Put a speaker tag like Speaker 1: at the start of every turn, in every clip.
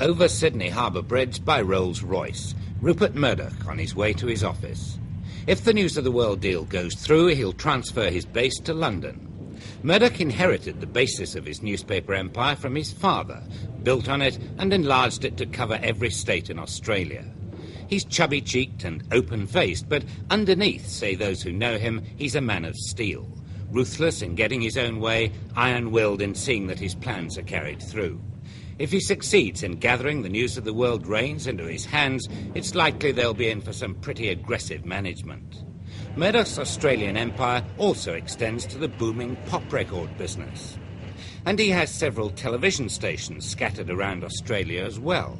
Speaker 1: Over Sydney Harbour Bridge by Rolls-Royce, Rupert Murdoch on his way to his office. If the News of the World deal goes through, he'll transfer his base to London. Murdoch inherited the basis of his newspaper empire from his father, built on it and enlarged it to cover every state in Australia. He's chubby-cheeked and open-faced, but underneath, say those who know him, he's a man of steel. Ruthless in getting his own way, iron-willed in seeing that his plans are carried through. If he succeeds in gathering the News of the World reins into his hands, it's likely they'll be in for some pretty aggressive management. Murdoch's Australian empire also extends to the booming pop record business. And he has several television stations scattered around Australia as well.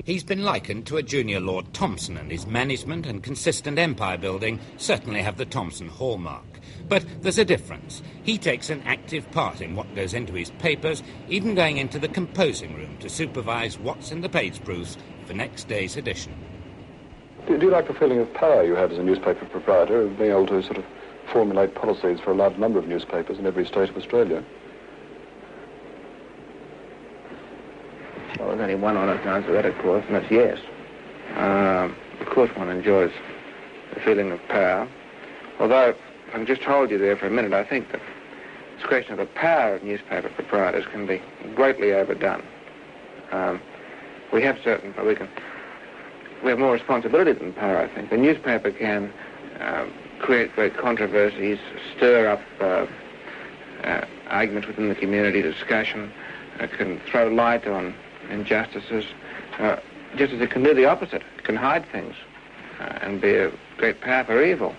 Speaker 1: He's been likened to a junior Lord Thomson, and his management and consistent empire building certainly have the Thomson hallmark. But there's a difference. He takes an active part in what goes into his papers, even going into the composing room to supervise what's in the page proofs for next day's edition.
Speaker 2: Do you like the feeling of power you have as a newspaper proprietor, of being able to sort of formulate policies for a large number of newspapers in every state of Australia?
Speaker 3: Well, there's only one honest answer to that, of course, and that's yes. Of course one enjoys the feeling of power, although if I can just hold you there for a minute, I think that this question of the power of newspaper proprietors can be greatly overdone. We have more responsibility than power, I think. The newspaper can create great controversies, stir up arguments within the community, discussion, can throw light on injustices, just as it can do the opposite. It can hide things and be a great power for evil.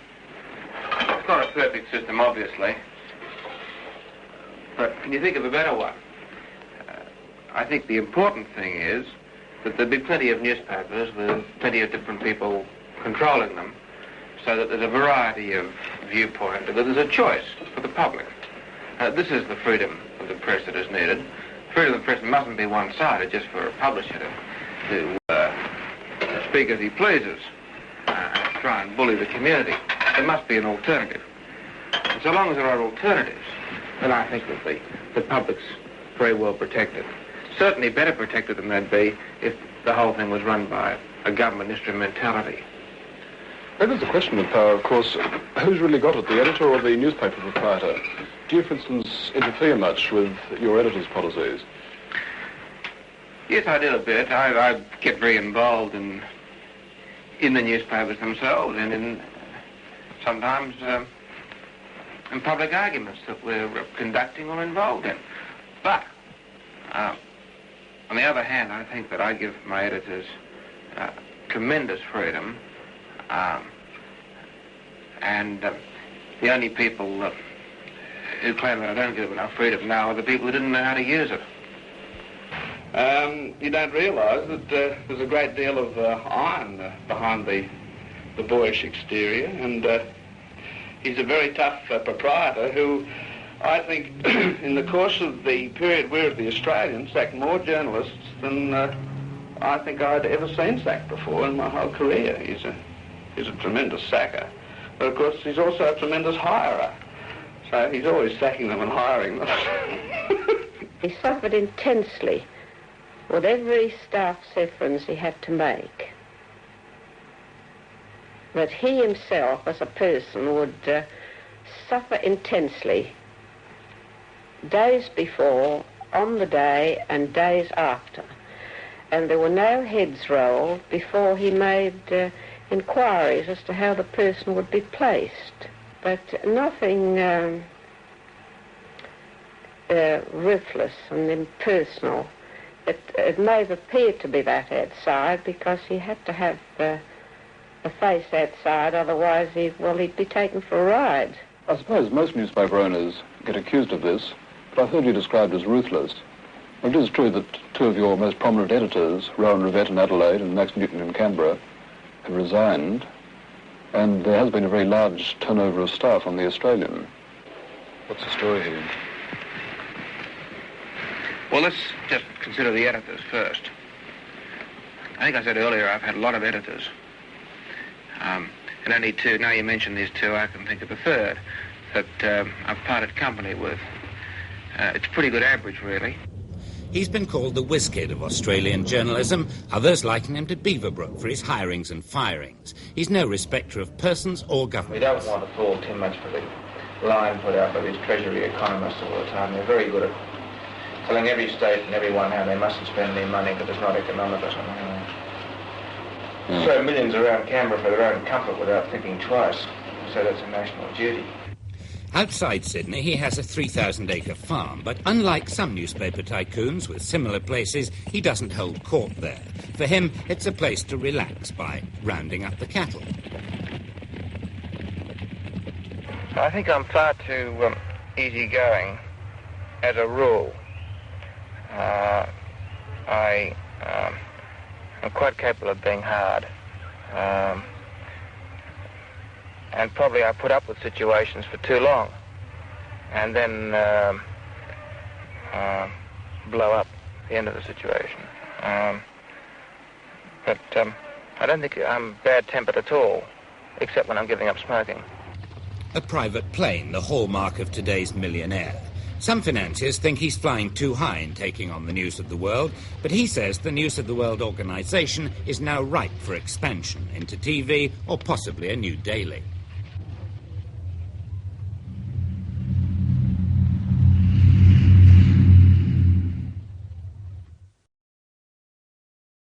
Speaker 3: It's not a perfect system, obviously, but can you think of a better one? I think the important thing is that there'd be plenty of newspapers with plenty of different people controlling them, so that there's a variety of viewpoint, that there's a choice for the public. This is the freedom of the press that is needed. Freedom of the press mustn't be one-sided just for a publisher to speak as he pleases and try and bully the community. There must be an alternative. And so long as there are alternatives, then I think that the public's very well protected. Certainly better protected than they'd be if the whole thing was run by a government instrumentality.
Speaker 2: That is the question of power, of course. Who's really got it, the editor or the newspaper proprietor? Do you, for instance, interfere much with your editor's policies?
Speaker 3: Yes, I do a bit. I get very involved in the newspapers themselves and in sometimes in public arguments that we're conducting or involved in. But on the other hand, I think that I give my editors tremendous freedom, and the only people who claim that I don't give them enough freedom now are the people who didn't know how to use it.
Speaker 4: You don't realise that there's a great deal of iron behind the boyish exterior, and he's a very tough proprietor who, I think, in the course of the period we're at the Australian, sacked more journalists than I think I'd ever seen sacked before in my whole career. He's a tremendous sacker, but of course he's also a tremendous hirer. So he's always sacking them and hiring them.
Speaker 5: He suffered intensely with every staff severance he had to make. But he himself, as a person, would suffer intensely days before, on the day, and days after. And there were no heads rolled before he made inquiries as to how the person would be placed. But nothing ruthless and impersonal. It may have appeared to be that outside because he had to have a face outside, otherwise he'd be taken for a ride.
Speaker 2: I suppose most newspaper owners get accused of this, but I've heard you described as ruthless. Well, it is true that two of your most prominent editors, Rowan Rivett in Adelaide and Max Newton in Canberra, have resigned, and there has been a very large turnover of staff on the Australian. What's the story here?
Speaker 3: Well, let's just consider the editors first. I think I said earlier I've had a lot of editors. And only two, now you mention these two, I can think of a third that I've parted company with. It's a pretty good average, really.
Speaker 1: He's been called the whiz kid of Australian journalism. Others liken him to Beaverbrook for his hirings and firings. He's no respecter of persons or government.
Speaker 3: We don't want to fall too much for the line put out by these Treasury economists all the time. They're very good at telling every state and everyone how they mustn't spend any money because it's not economic or something. Throw millions around Canberra for their own comfort without thinking twice. So that's a national duty.
Speaker 1: Outside Sydney, he has a 3,000-acre farm, but unlike some newspaper tycoons with similar places, he doesn't hold court there. For him, it's a place to relax by rounding up the cattle.
Speaker 3: I think I'm far too easygoing as a rule. I'm quite capable of being hard. And probably I put up with situations for too long and then blow up at the end of the situation. But I don't think I'm bad-tempered at all, except when I'm giving up smoking.
Speaker 1: A private plane, the hallmark of today's millionaire. Some financiers think he's flying too high in taking on the News of the World, but he says the News of the World organisation is now ripe for expansion into TV or possibly a new daily.